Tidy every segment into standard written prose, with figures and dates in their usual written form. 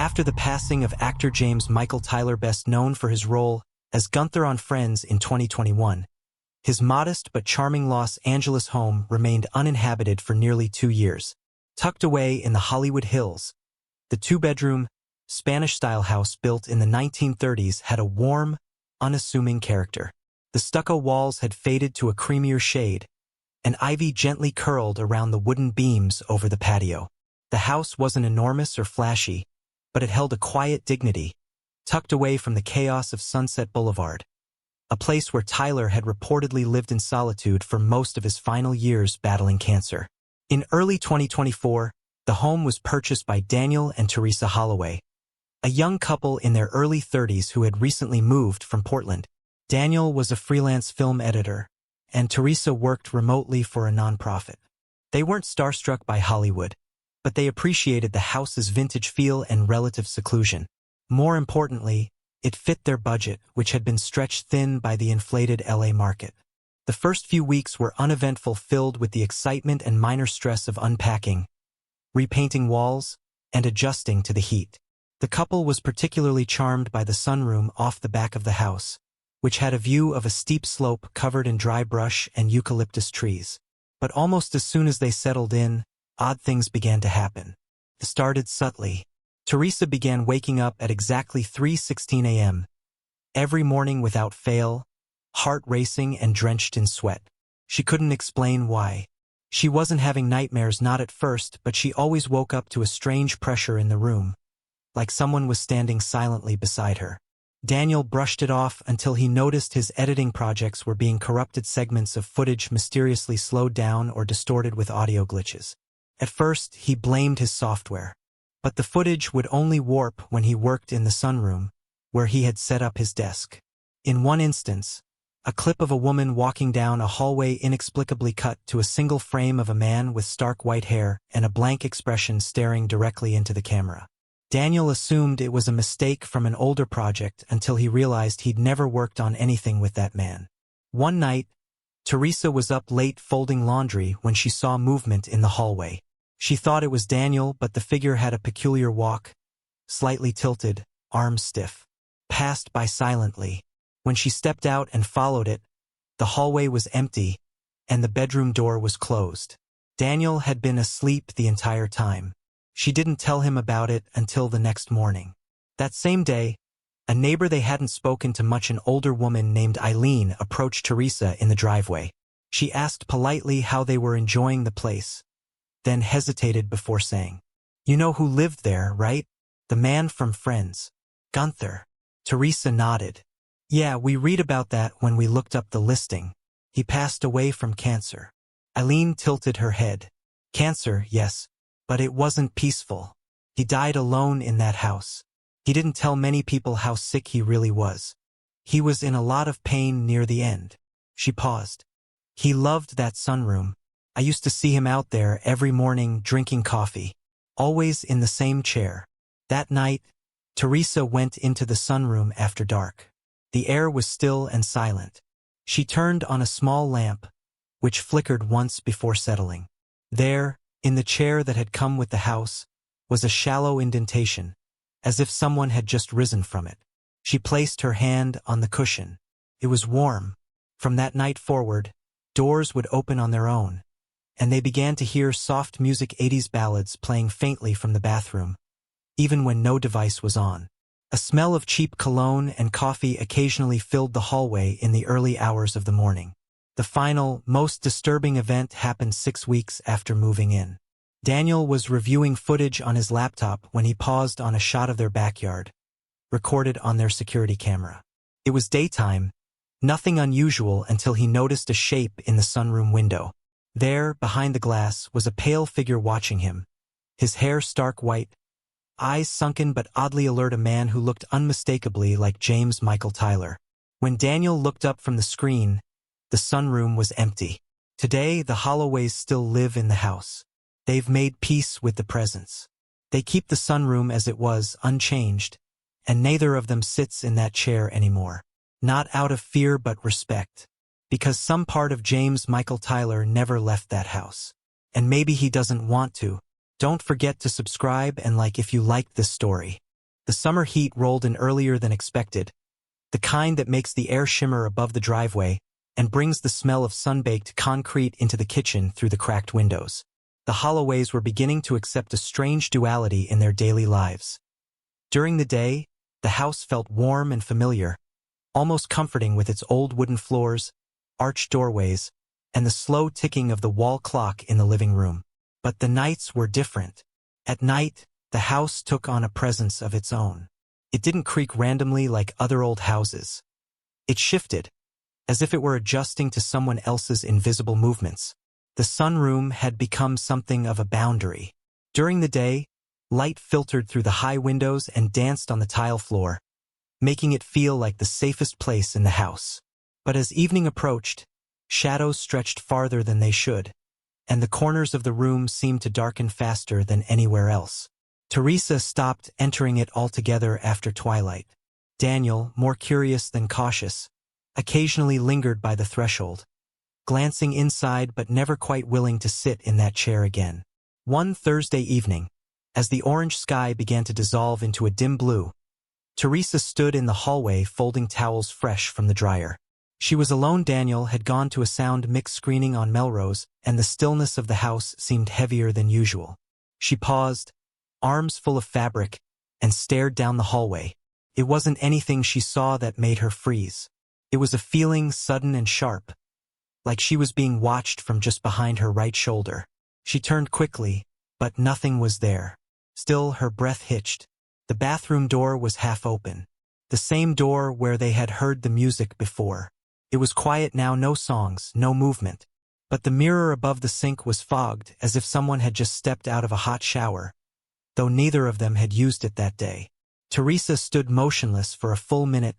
After the passing of actor James Michael Tyler, best known for his role as Gunther on Friends in 2021, his modest but charming Los Angeles home remained uninhabited for nearly 2 years. Tucked away in the Hollywood Hills, the two-bedroom, Spanish-style house built in the 1930s had a warm, unassuming character. The stucco walls had faded to a creamier shade, and ivy gently curled around the wooden beams over the patio. The house wasn't enormous or flashy, but it held a quiet dignity, tucked away from the chaos of Sunset Boulevard, a place where Tyler had reportedly lived in solitude for most of his final years battling cancer. In early 2024, the home was purchased by Daniel and Teresa Holloway, a young couple in their early 30s who had recently moved from Portland. Daniel was a freelance film editor, and Teresa worked remotely for a nonprofit. They weren't starstruck by Hollywood, but they appreciated the house's vintage feel and relative seclusion. More importantly, it fit their budget, which had been stretched thin by the inflated LA market. The first few weeks were uneventful, filled with the excitement and minor stress of unpacking, repainting walls, and adjusting to the heat. The couple was particularly charmed by the sunroom off the back of the house, which had a view of a steep slope covered in dry brush and eucalyptus trees. But almost as soon as they settled in, odd things began to happen. It started subtly. Teresa began waking up at exactly 3:16 a.m. every morning without fail, heart racing and drenched in sweat. She couldn't explain why. She wasn't having nightmares, not at first, but she always woke up to a strange pressure in the room, like someone was standing silently beside her. Daniel brushed it off until he noticed his editing projects were being corrupted, segments of footage mysteriously slowed down or distorted with audio glitches. At first, he blamed his software, but the footage would only warp when he worked in the sunroom, where he had set up his desk. In one instance, a clip of a woman walking down a hallway inexplicably cut to a single frame of a man with stark white hair and a blank expression staring directly into the camera. Daniel assumed it was a mistake from an older project until he realized he'd never worked on anything with that man. One night, Teresa was up late folding laundry when she saw movement in the hallway. She thought it was Daniel, but the figure had a peculiar walk, slightly tilted, arms stiff. Passed by silently. When she stepped out and followed it, the hallway was empty, and the bedroom door was closed. Daniel had been asleep the entire time. She didn't tell him about it until the next morning. That same day, a neighbor they hadn't spoken to much, an older woman named Eileen, approached Teresa in the driveway. She asked politely how they were enjoying the place, then hesitated before saying, "You know who lived there, right? The man from Friends, Gunther." Teresa nodded. "Yeah, we read about that when we looked up the listing. He passed away from cancer." Eileen tilted her head. "Cancer, yes, but it wasn't peaceful. He died alone in that house. He didn't tell many people how sick he really was. He was in a lot of pain near the end." She paused. "He loved that sunroom. I used to see him out there every morning drinking coffee, always in the same chair." That night, Teresa went into the sunroom after dark. The air was still and silent. She turned on a small lamp, which flickered once before settling. There, in the chair that had come with the house, was a shallow indentation, as if someone had just risen from it. She placed her hand on the cushion. It was warm. From that night forward, doors would open on their own, and they began to hear soft music, 80s ballads playing faintly from the bathroom, even when no device was on. A smell of cheap cologne and coffee occasionally filled the hallway in the early hours of the morning. The final, most disturbing event happened 6 weeks after moving in. Daniel was reviewing footage on his laptop when he paused on a shot of their backyard, recorded on their security camera. It was daytime, nothing unusual, until he noticed a shape in the sunroom window. There, behind the glass, was a pale figure watching him, his hair stark white, eyes sunken but oddly alert, a man who looked unmistakably like James Michael Tyler. When Daniel looked up from the screen, the sunroom was empty. Today, the Holloways still live in the house. They've made peace with the presence. They keep the sunroom as it was, unchanged, and neither of them sits in that chair anymore. Not out of fear but respect. Because some part of James Michael Tyler never left that house. And maybe he doesn't want to. Don't forget to subscribe and like if you liked this story. The summer heat rolled in earlier than expected, the kind that makes the air shimmer above the driveway and brings the smell of sun-baked concrete into the kitchen through the cracked windows. The Holloways were beginning to accept a strange duality in their daily lives. During the day, the house felt warm and familiar, almost comforting with its old wooden floors, arched doorways, and the slow ticking of the wall clock in the living room. But the nights were different. At night, the house took on a presence of its own. It didn't creak randomly like other old houses. It shifted, as if it were adjusting to someone else's invisible movements. The sunroom had become something of a boundary. During the day, light filtered through the high windows and danced on the tile floor, making it feel like the safest place in the house. But as evening approached, shadows stretched farther than they should, and the corners of the room seemed to darken faster than anywhere else. Teresa stopped entering it altogether after twilight. Daniel, more curious than cautious, occasionally lingered by the threshold, glancing inside but never quite willing to sit in that chair again. One Thursday evening, as the orange sky began to dissolve into a dim blue, Teresa stood in the hallway folding towels fresh from the dryer. She was alone. Daniel had gone to a sound mix screening on Melrose, and the stillness of the house seemed heavier than usual. She paused, arms full of fabric, and stared down the hallway. It wasn't anything she saw that made her freeze. It was a feeling sudden and sharp, like she was being watched from just behind her right shoulder. She turned quickly, but nothing was there. Still, her breath hitched. The bathroom door was half open, the same door where they had heard the music before. It was quiet now, no songs, no movement. But the mirror above the sink was fogged, as if someone had just stepped out of a hot shower, though neither of them had used it that day. Teresa stood motionless for a full minute,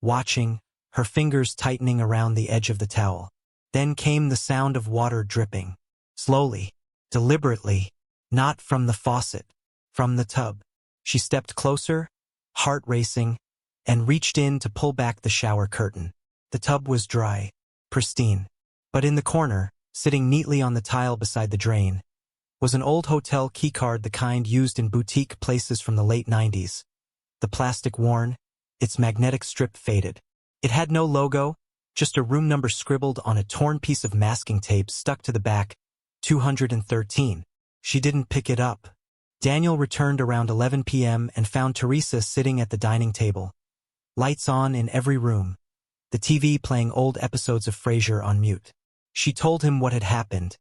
watching, her fingers tightening around the edge of the towel. Then came the sound of water dripping. Slowly, deliberately, not from the faucet, from the tub. She stepped closer, heart racing, and reached in to pull back the shower curtain. The tub was dry, pristine. But in the corner, sitting neatly on the tile beside the drain, was an old hotel keycard, the kind used in boutique places from the late 90s. The plastic worn, its magnetic strip faded. It had no logo, just a room number scribbled on a torn piece of masking tape stuck to the back, 213. She didn't pick it up. Daniel returned around 11 p.m. and found Teresa sitting at the dining table. Lights on in every room, the TV playing old episodes of Frasier on mute. She told him what had happened,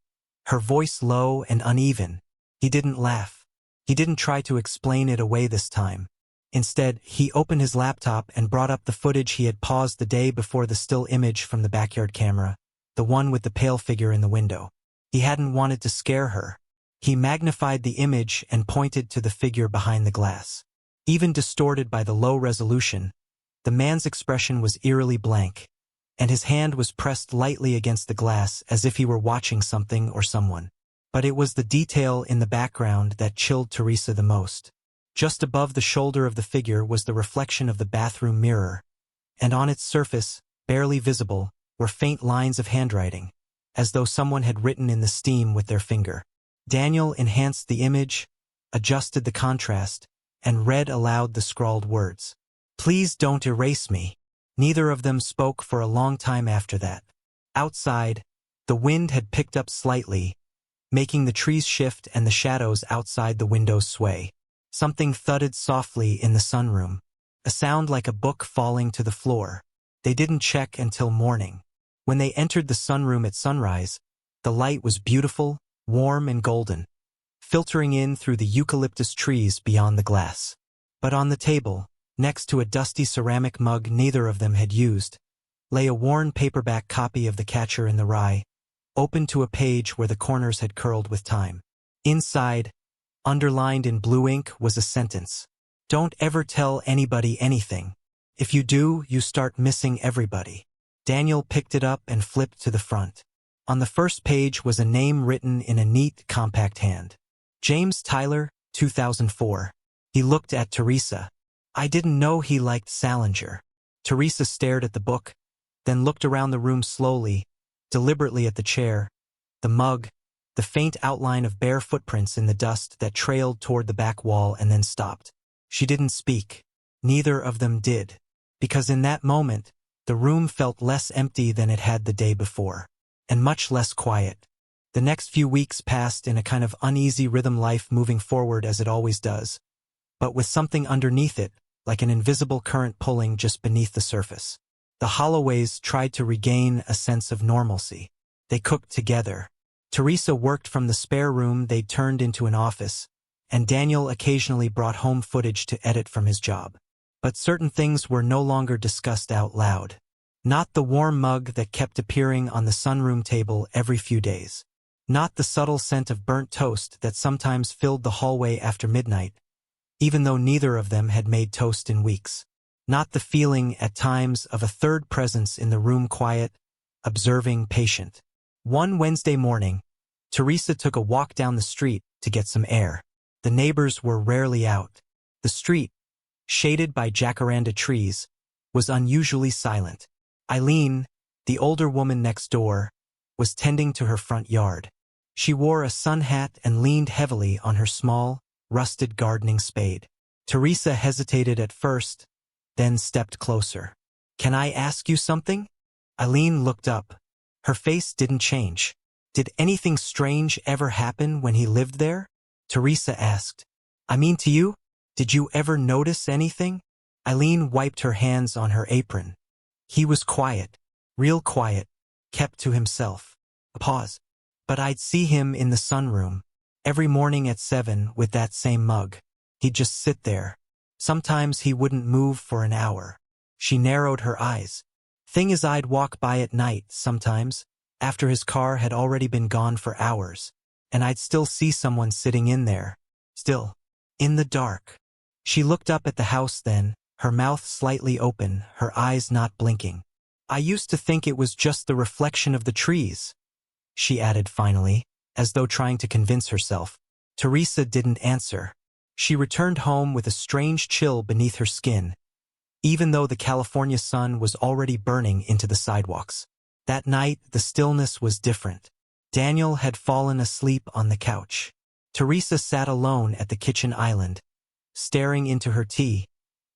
her voice low and uneven. He didn't laugh. He didn't try to explain it away this time. Instead, he opened his laptop and brought up the footage he had paused the day before, the still image from the backyard camera, the one with the pale figure in the window. He hadn't wanted to scare her. He magnified the image and pointed to the figure behind the glass. Even distorted by the low resolution, the man's expression was eerily blank, and his hand was pressed lightly against the glass as if he were watching something or someone. But it was the detail in the background that chilled Teresa the most. Just above the shoulder of the figure was the reflection of the bathroom mirror, and on its surface, barely visible, were faint lines of handwriting, as though someone had written in the steam with their finger. Daniel enhanced the image, adjusted the contrast, and read aloud the scrawled words. "Please don't erase me." Neither of them spoke for a long time after that. Outside, the wind had picked up slightly, making the trees shift and the shadows outside the windows sway. Something thudded softly in the sunroom, a sound like a book falling to the floor. They didn't check until morning. When they entered the sunroom at sunrise, the light was beautiful, warm and golden, filtering in through the eucalyptus trees beyond the glass. But on the table, next to a dusty ceramic mug neither of them had used, lay a worn paperback copy of The Catcher in the Rye, open to a page where the corners had curled with time. Inside, underlined in blue ink, was a sentence. "Don't ever tell anybody anything. If you do, you start missing everybody." Daniel picked it up and flipped to the front. On the first page was a name written in a neat, compact hand. James Tyler, 2004. He looked at Teresa. "I didn't know he liked Salinger." Teresa stared at the book, then looked around the room slowly, deliberately, at the chair, the mug, the faint outline of bare footprints in the dust that trailed toward the back wall, and then stopped. She didn't speak. Neither of them did. Because in that moment, the room felt less empty than it had the day before. And much less quiet. The next few weeks passed in a kind of uneasy rhythm, life moving forward as it always does, but with something underneath it, like an invisible current pulling just beneath the surface. The Holloways tried to regain a sense of normalcy. They cooked together. Teresa worked from the spare room they'd turned into an office, and Daniel occasionally brought home footage to edit from his job. But certain things were no longer discussed out loud. Not the warm mug that kept appearing on the sunroom table every few days. Not the subtle scent of burnt toast that sometimes filled the hallway after midnight, even though neither of them had made toast in weeks. Not the feeling, at times, of a third presence in the room, quiet, observing, patient. One Wednesday morning, Teresa took a walk down the street to get some air. The neighbors were rarely out. The street, shaded by jacaranda trees, was unusually silent. Eileen, the older woman next door, was tending to her front yard. She wore a sun hat and leaned heavily on her small, rusted gardening spade. Teresa hesitated at first, then stepped closer. "Can I ask you something?" Eileen looked up. Her face didn't change. "Did anything strange ever happen when he lived there?" Teresa asked. "I mean to you? Did you ever notice anything?" Eileen wiped her hands on her apron. "He was quiet, real quiet, kept to himself." A pause. "But I'd see him in the sunroom, every morning at 7 with that same mug. He'd just sit there. Sometimes he wouldn't move for an hour." She narrowed her eyes. "Thing is, I'd walk by at night, sometimes, after his car had already been gone for hours, and I'd still see someone sitting in there. Still. In the dark." She looked up at the house then, her mouth slightly open, her eyes not blinking. "I used to think it was just the reflection of the trees," she added finally, as though trying to convince herself. Teresa didn't answer. She returned home with a strange chill beneath her skin, even though the California sun was already burning into the sidewalks. That night, the stillness was different. Daniel had fallen asleep on the couch. Teresa sat alone at the kitchen island, staring into her tea,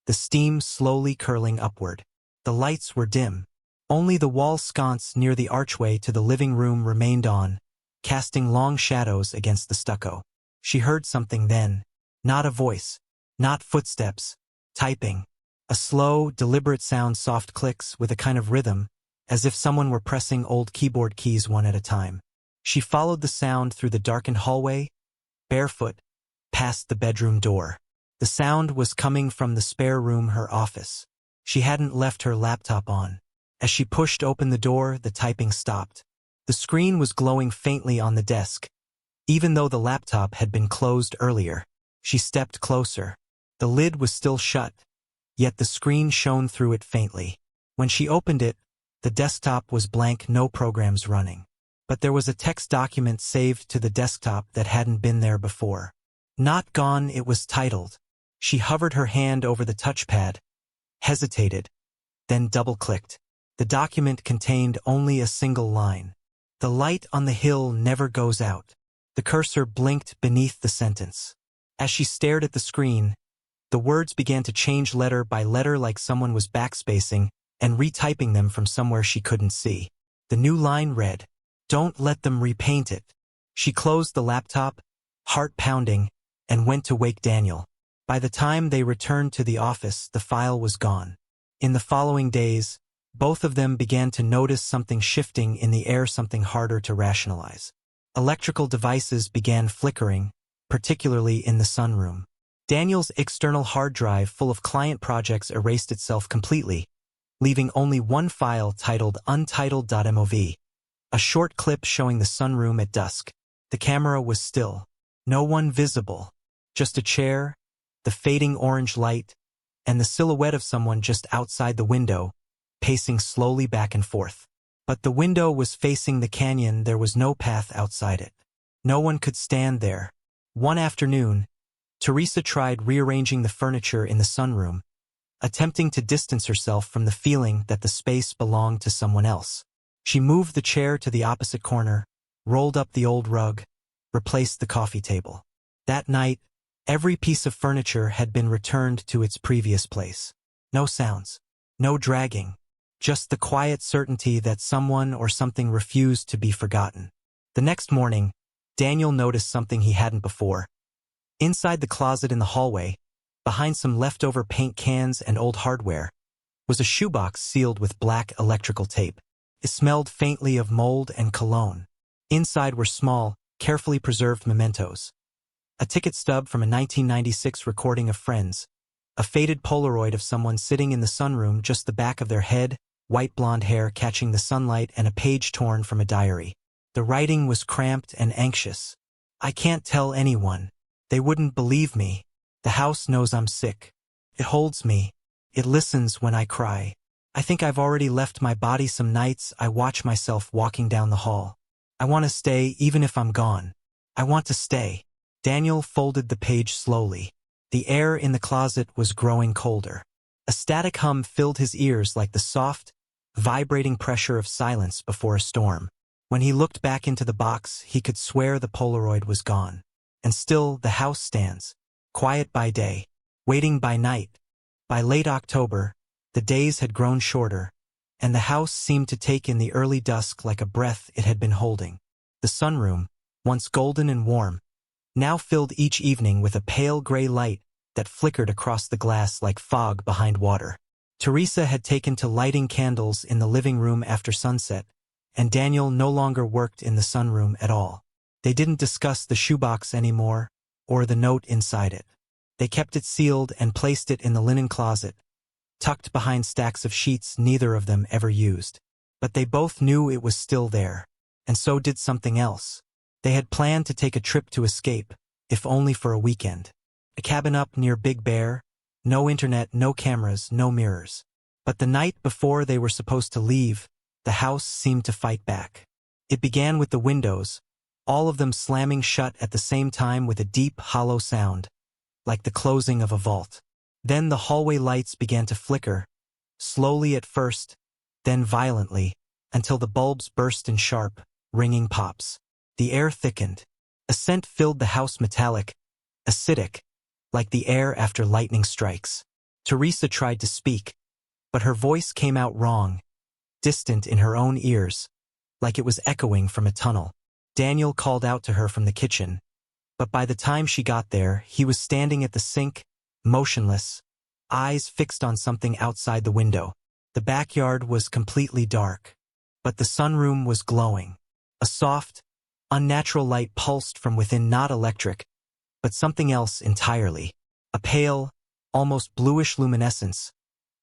the steam slowly curling upward. The lights were dim. Only the wall sconce near the archway to the living room remained on, casting long shadows against the stucco. She heard something then. Not a voice. Not footsteps. Typing. A slow, deliberate sound, soft clicks with a kind of rhythm, as if someone were pressing old keyboard keys one at a time. She followed the sound through the darkened hallway, barefoot, past the bedroom door. The sound was coming from the spare room, her office. She hadn't left her laptop on. As she pushed open the door, the typing stopped. The screen was glowing faintly on the desk, even though the laptop had been closed earlier. She stepped closer. The lid was still shut, yet the screen shone through it faintly. When she opened it, the desktop was blank, no programs running. But there was a text document saved to the desktop that hadn't been there before. Not gone, it was titled. She hovered her hand over the touchpad, hesitated, then double-clicked. The document contained only a single line. "The light on the hill never goes out." The cursor blinked beneath the sentence. As she stared at the screen, the words began to change letter by letter, like someone was backspacing and retyping them from somewhere she couldn't see. The new line read, "Don't let them repaint it." She closed the laptop, heart pounding, and went to wake Daniel. By the time they returned to the office, the file was gone. In the following days, both of them began to notice something shifting in the air, something harder to rationalize. Electrical devices began flickering, particularly in the sunroom. Daniel's external hard drive full of client projects erased itself completely, leaving only one file titled untitled.mov, a short clip showing the sunroom at dusk. The camera was still. No one visible. Just a chair, the fading orange light, and the silhouette of someone just outside the window, pacing slowly back and forth. But the window was facing the canyon, there was no path outside it. No one could stand there. One afternoon, Teresa tried rearranging the furniture in the sunroom, attempting to distance herself from the feeling that the space belonged to someone else. She moved the chair to the opposite corner, rolled up the old rug, replaced the coffee table. That night, Every piece of furniture had been returned to its previous place. No sounds. No dragging. Just the quiet certainty that someone or something refused to be forgotten. The next morning, Daniel noticed something he hadn't before. Inside the closet in the hallway, behind some leftover paint cans and old hardware, was a shoebox sealed with black electrical tape. It smelled faintly of mold and cologne. Inside were small, carefully preserved mementos. A ticket stub from a 1996 recording of Friends, a faded Polaroid of someone sitting in the sunroom, just the back of their head, white blonde hair catching the sunlight, and a page torn from a diary. The writing was cramped and anxious. "I can't tell anyone. They wouldn't believe me. The house knows I'm sick. It holds me. It listens when I cry. I think I've already left my body. Some nights I watch myself walking down the hall. I want to stay even if I'm gone. I want to stay." Daniel folded the page slowly. The air in the closet was growing colder. A static hum filled his ears like the soft, vibrating pressure of silence before a storm. When he looked back into the box, he could swear the Polaroid was gone. And still the house stands, quiet by day, waiting by night. By late October, the days had grown shorter, and the house seemed to take in the early dusk like a breath it had been holding. The sunroom, once golden and warm, now filled each evening with a pale gray light that flickered across the glass like fog behind water. Teresa had taken to lighting candles in the living room after sunset, and Daniel no longer worked in the sunroom at all. They didn't discuss the shoebox anymore, or the note inside it. They kept it sealed and placed it in the linen closet, tucked behind stacks of sheets neither of them ever used. But they both knew it was still there, and so did something else. They had planned to take a trip to escape, if only for a weekend. A cabin up near Big Bear, no internet, no cameras, no mirrors. But the night before they were supposed to leave, the house seemed to fight back. It began with the windows, all of them slamming shut at the same time with a deep, hollow sound, like the closing of a vault. Then the hallway lights began to flicker, slowly at first, then violently, until the bulbs burst in sharp, ringing pops. The air thickened. A scent filled the house, metallic, acidic, like the air after lightning strikes. Teresa tried to speak, but her voice came out wrong, distant in her own ears, like it was echoing from a tunnel. Daniel called out to her from the kitchen, but by the time she got there, he was standing at the sink, motionless, eyes fixed on something outside the window. The backyard was completely dark, but the sunroom was glowing. A soft, unnatural light pulsed from within, not electric, but something else entirely. A pale, almost bluish luminescence,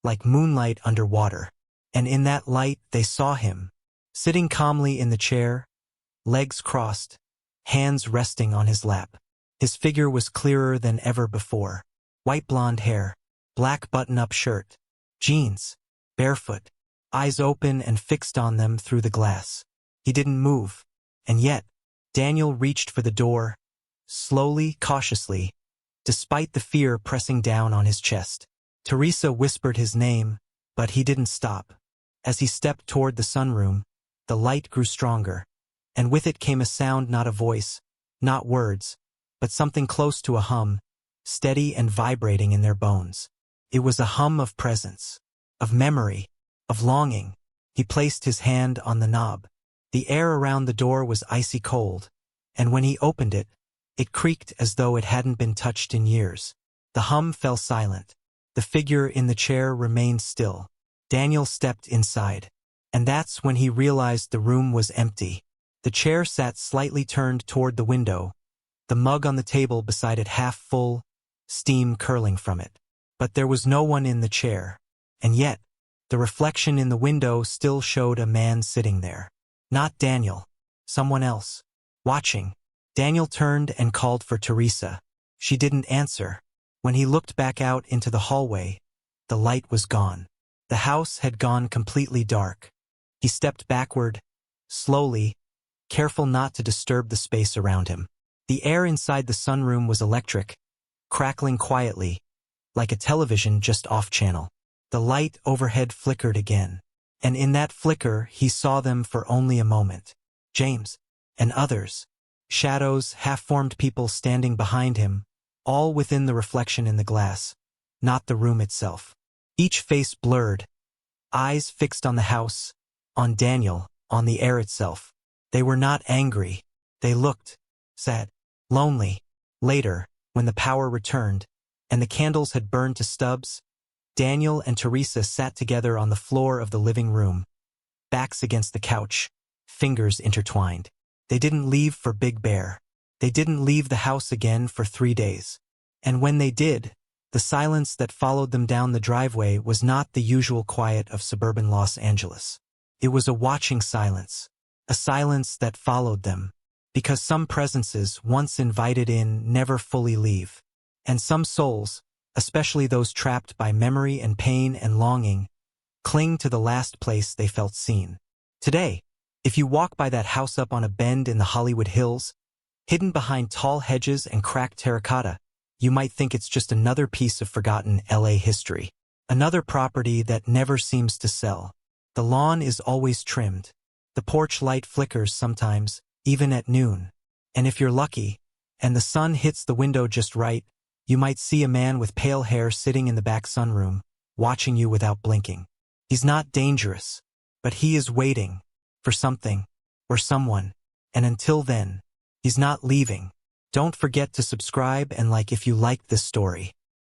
like moonlight under water. And in that light they saw him, sitting calmly in the chair, legs crossed, hands resting on his lap. His figure was clearer than ever before. White blonde hair, black button-up shirt, jeans, barefoot, eyes open and fixed on them through the glass. He didn't move, and yet, Daniel reached for the door, slowly, cautiously, despite the fear pressing down on his chest. Teresa whispered his name, but he didn't stop. As he stepped toward the sunroom, the light grew stronger, and with it came a sound, not a voice, not words, but something close to a hum, steady and vibrating in their bones. It was a hum of presence, of memory, of longing. He placed his hand on the knob. The air around the door was icy cold, and when he opened it, it creaked as though it hadn't been touched in years. The hum fell silent. The figure in the chair remained still. Daniel stepped inside, and that's when he realized the room was empty. The chair sat slightly turned toward the window, the mug on the table beside it half full, steam curling from it. But there was no one in the chair, and yet, the reflection in the window still showed a man sitting there. Not Daniel, someone else, watching. Daniel turned and called for Teresa. She didn't answer. When he looked back out into the hallway, the light was gone. The house had gone completely dark. He stepped backward, slowly, careful not to disturb the space around him. The air inside the sunroom was electric, crackling quietly, like a television just off-channel. The light overhead flickered again, and in that flicker he saw them for only a moment. James, and others, shadows, half-formed people standing behind him, all within the reflection in the glass, not the room itself. Each face blurred, eyes fixed on the house, on Daniel, on the air itself. They were not angry. They looked sad, lonely. Later, when the power returned, and the candles had burned to stubs, Daniel and Teresa sat together on the floor of the living room, backs against the couch, fingers intertwined. They didn't leave for Big Bear. They didn't leave the house again for 3 days. And when they did, the silence that followed them down the driveway was not the usual quiet of suburban Los Angeles. It was a watching silence, a silence that followed them, because some presences, once invited in, never fully leave. And some souls, especially those trapped by memory and pain and longing, cling to the last place they felt seen. Today, if you walk by that house up on a bend in the Hollywood Hills, hidden behind tall hedges and cracked terracotta, you might think it's just another piece of forgotten LA history. Another property that never seems to sell. The lawn is always trimmed. The porch light flickers sometimes, even at noon. And if you're lucky, and the sun hits the window just right, you might see a man with pale hair sitting in the back sunroom, watching you without blinking. He's not dangerous, but he is waiting for something or someone, and until then, he's not leaving. Don't forget to subscribe and like if you liked this story.